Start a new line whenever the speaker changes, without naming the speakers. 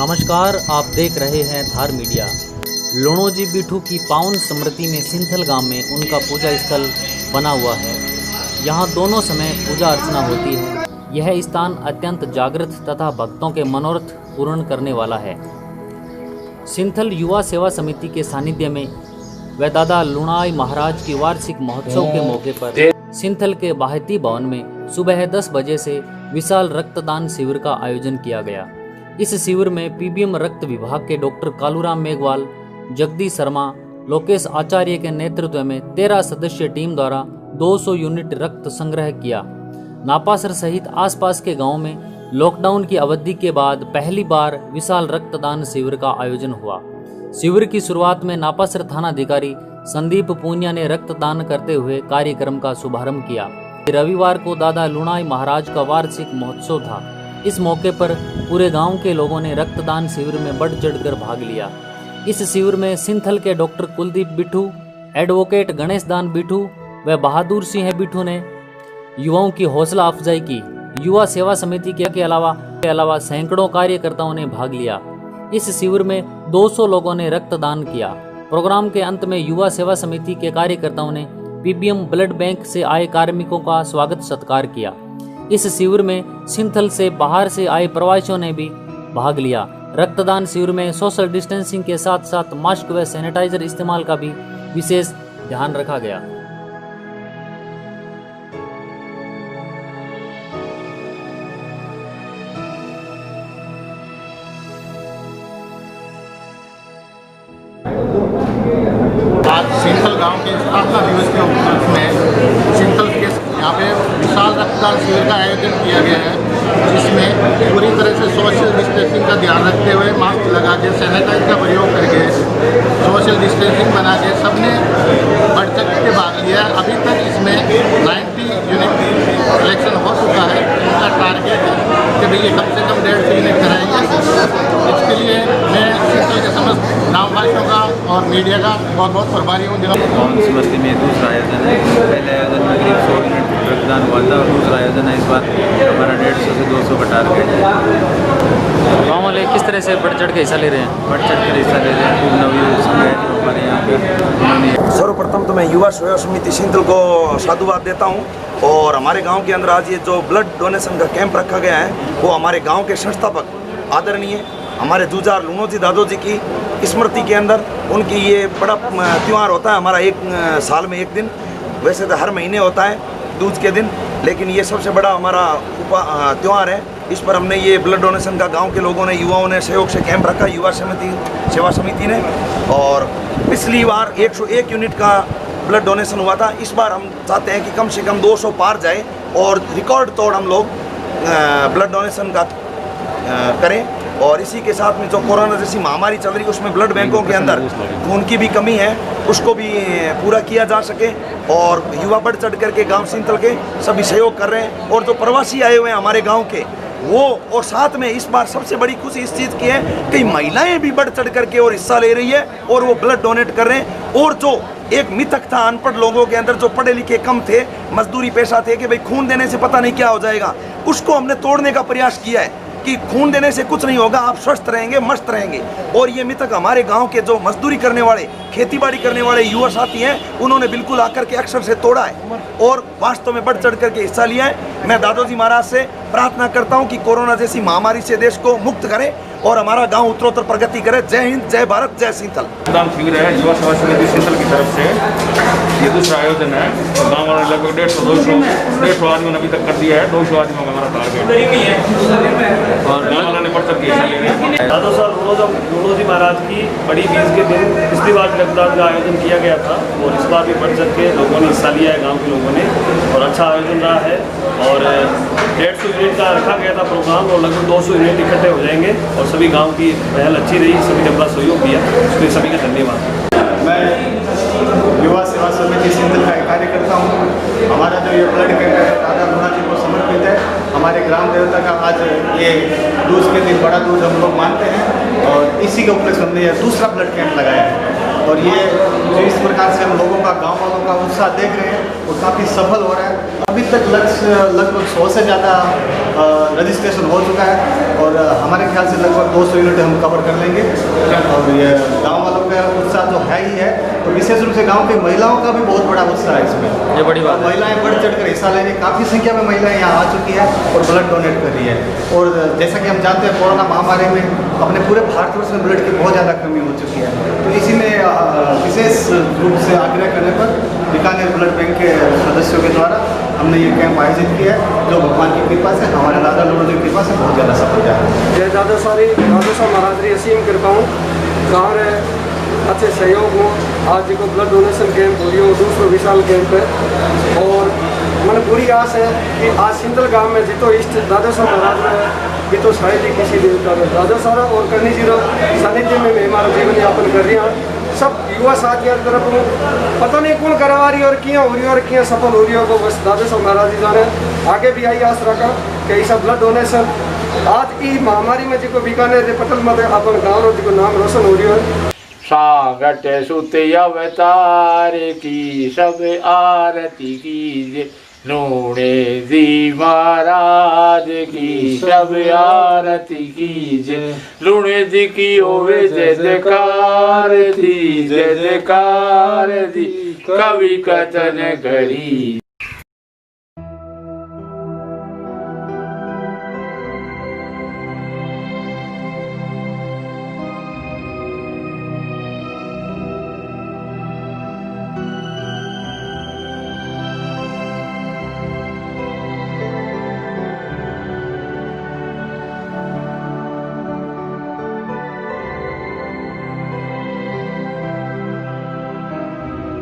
नमस्कार, आप देख रहे हैं धार मीडिया। लुणोजी बिठू की पावन स्मृति में सिंथल गांव में उनका पूजा स्थल बना हुआ है। यहां दोनों समय पूजा अर्चना होती है। यह स्थान अत्यंत जागृत तथा भक्तों के मनोरथ पूर्ण करने वाला है। सिंथल युवा सेवा समिति के सानिध्य में व दादा लुणाई महाराज की वार्षिक महोत्सव के मौके पर सिंथल के बाहती भवन में सुबह 10 बजे से विशाल रक्तदान शिविर का आयोजन किया गया। इस शिविर में पीबीएम रक्त विभाग के डॉक्टर कालूराम मेघवाल, जगदीश शर्मा, लोकेश आचार्य के नेतृत्व में 13 सदस्यीय टीम द्वारा 200 यूनिट रक्त संग्रह किया। नापासर सहित आसपास के गांवों में लॉकडाउन की अवधि के बाद पहली बार विशाल रक्तदान शिविर का आयोजन हुआ। शिविर की शुरुआत में नापासर थानाधिकारी संदीप पूनिया ने रक्तदान करते हुए कार्यक्रम का शुभारंभ किया। रविवार को दादा लुणाई महाराज का वार्षिक महोत्सव था। इस मौके पर पूरे गांव के लोगों ने रक्तदान शिविर में बढ़ चढ़कर भाग लिया। इस शिविर में सिंथल के डॉक्टर कुलदीप बिठू, एडवोकेट गणेश दान बिठू व बहादुर सिंह बिठू ने युवाओं की हौसला अफजाई की। युवा सेवा समिति के अलावा सैकड़ों कार्यकर्ताओं ने भाग लिया। इस शिविर में 200 लोगों ने रक्तदान किया। प्रोग्राम के अंत में युवा सेवा समिति के कार्यकर्ताओं ने पीबीएम ब्लड बैंक से आए कार्मिकों का स्वागत सत्कार किया। इस शिविर में सिंथल से बाहर से आए प्रवासियों ने भी भाग लिया। रक्तदान शिविर में सोशल डिस्टेंसिंग के साथ साथ मास्क व सैनिटाइजर इस्तेमाल का भी विशेष ध्यान रखा गया।
आज सिंथल गांव के स्थापना दिवस के उपलक्ष्य में सिंथल के यहाँ पे विशाल रक्तदान शिविर का आयोजन किया गया है, जिसमें पूरी तरह से सोशल डिस्टेंसिंग का ध्यान रखते हुए मास्क लगा के सैनिटाइजर का प्रयोग करके सोशल डिस्टेंसिंग बना के सबने बढ़ चढ़ के भाग लिया। अभी तक इसमें 90 यूनिट कलेक्शन हो चुका है। उनका टारगेट है कि भाई ये कम से कम 150 यूनिट कराएंगे। इसके लिए मैं सिंथल के समस्त ग्रामवासियों का और मीडिया का बहुत बहुत प्रभारी हूँ।
पावन स्मृति में दूसरा आयोजन है। पहले आयोजन में करीब 100 यूनिट रक्तदान हुआ था और दूसरा आयोजन है इस बार हमारा 150 से 200 का टारगेट है।
गाँव वाले किस तरह से बढ़ चढ़ के हिस्सा ले रहे हैं?
बढ़ चढ़ कर हिस्सा ले रहे हैं। खूब नवयुवक संघ है जो हमारे यहाँ पे।
सर्वप्रथम तो मैं युवा सेवा समिति सिंथल को साधुवाद देता हूँ। और हमारे गांव के अंदर आज ये जो ब्लड डोनेशन का कैंप रखा गया है वो हमारे गांव के संस्थापक आदरणीय हमारे जुजार लुणोजी दादो जी की स्मृति के अंदर उनकी ये बड़ा त्यौहार होता है। हमारा एक साल में एक दिन, वैसे तो हर महीने होता है दूज के दिन, लेकिन ये सबसे बड़ा हमारा त्यौहार है। इस पर हमने ये ब्लड डोनेशन का गांव के लोगों ने, युवाओं ने सहयोग से कैंप रखा, युवा सेवा समिति ने। और पिछली बार 101 यूनिट का ब्लड डोनेशन हुआ था। इस बार हम चाहते हैं कि कम से कम 200 पार जाए और रिकॉर्ड तोड़ हम लोग ब्लड डोनेशन का करें। और इसी के साथ में जो कोरोना जैसी महामारी चल रही है उसमें ब्लड बैंकों के अंदर खून की भी कमी है, उसको भी पूरा किया जा सके। और युवा बढ़ चढ़ करके गांव सिंथल के सभी सहयोग कर रहे हैं। और जो प्रवासी आए हुए हैं हमारे गांव के वो, और साथ में इस बार सबसे बड़ी खुशी इस चीज़ की है कि महिलाएं भी बढ़ चढ़ करके और हिस्सा ले रही है और वो ब्लड डोनेट कर रहे हैं। और जो एक मिथक था अनपढ़ लोगों के अंदर, जो पढ़े लिखे कम थे, मजदूरी पेशा थे कि भाई खून देने से पता नहीं क्या हो जाएगा, उसको हमने तोड़ने का प्रयास किया है कि खून देने से कुछ नहीं होगा, आप स्वस्थ रहेंगे, मस्त रहेंगे। और ये मिथक हमारे गांव के जो मजदूरी करने वाले, खेतीबाड़ी करने वाले युवा साथी हैं, उन्होंने बिल्कुल आकर के अक्षर से तोड़ा है और वास्तव में बढ़ चढ़ करके हिस्सा लिया है। मैं दादोजी महाराज से प्रार्थना करता हूं कि कोरोना जैसी महामारी से देश को मुक्त करें और हमारा गांव उत्तरोत्तर प्रगति करे। जय हिंद, जय भारत, जय सिंथल।
रक्तदान शिविर है युवा सेवा समिति सिंथल की तरफ से। ये दूसरा आयोजन है। गाँव वाले लगभग 150 आदमियों ने अभी तक कर दिया है। 200 आदमियों का हमारा टारगेट है और गाँव वालों ने बढ़ चढ़ के हिस्सा ले रहे हैं।
दादा साहब लुणोजी महाराज की बड़ी बीज के दिन पिछली बार रक्तदान का आयोजन किया गया था और इस बार भी बढ़ चढ़ के लोगों ने हिस्सा लिया है, गाँव के लोगों ने, और अच्छा आयोजन रहा है। और 150 यूनिट का रखा गया था प्रोग्राम और लगभग 200 यूनिट इकट्ठे हो जाएंगे। और सभी गांव की पहल अच्छी रही, सभी ने अपना सहयोग दिया, उसके सभी का धन्यवाद।
मैं युवा सेवा समिति सिंथल का कार्यकर्ता हूँ। हमारा जो ये ब्लड कैंप है दादा लुणा जी को समर्पित है। हमारे ग्राम देवता का आज ये दूज के दिन बड़ा दूज हम लोग मानते हैं और इसी के उपलक्ष्य हमने यह दूसरा ब्लड कैंप लगाया है।
और ये जो इस प्रकार से हम लोगों का, गांव वालों का उत्साह देख रहे हैं वो काफ़ी सफल हो रहा है। अभी तक लगभग 100 से ज़्यादा रजिस्ट्रेशन हो चुका है और हमारे ख्याल से लगभग 200 यूनिट हम कवर कर लेंगे। और ये गांव वालों का उत्साह तो है ही है, तो विशेष रूप से गांव की महिलाओं का भी बहुत बड़ा उत्साह है इसमें।
ये बड़ी बात है।
महिलाएं बढ़ चढ़ कर हिस्सा ले रही, काफ़ी संख्या में महिलाएं यहाँ आ चुकी है और ब्लड डोनेट कर रही है। और जैसा कि हम जानते हैं कोरोना महामारी में अपने पूरे भारतवर्ष में ब्लड की बहुत ज़्यादा कमी हो चुकी है, तो इसी में विशेष रूप से आग्रह करने पर बीकानेर ब्लड बैंक के सदस्यों के द्वारा हमने ये कैंप आयोजित किया है, जो भगवान की कृपा से, हमारे दादा लोगों की कृपा से बहुत ज़्यादा सफल जा रहा है।
जय दादा साहब महाराज री असीम कृपाऊँ गाँव रे अच्छे सहयोग हो। आज जो ब्लड डोनेशन कैंप हो रही हो, दूसरा विशाल कैंप है और मैंने पूरी आस है कि आज सिंथल गांव में जितो इष्ट दादा साहब महाराज में जितो साहित्य किसी देवता में दादा साहब और करनी जी सानिध्य में मैं हमारा जीवन यापन कर रही हूँ। सब युवा साथियों की तरफ पता नहीं कौन करवा रही और क्यों हो रही और क्यों सफल हो रही हो, वो बस दादा साहब महाराज जी जाने। आगे भी आई आस रखा कि ऐसा ब्लड डोनेशन आज की महामारी में जो बीकानेर पटल में अपन गाँव जो नाम रोशन हो रही है।
सागट सुत अवतार की सब आरती कीजिए, लूणे जी महाराज की सब आरती कीजिए, लूणे जी की होवे जय जयकार दी, जय जयकार दी, कवि कथन करी।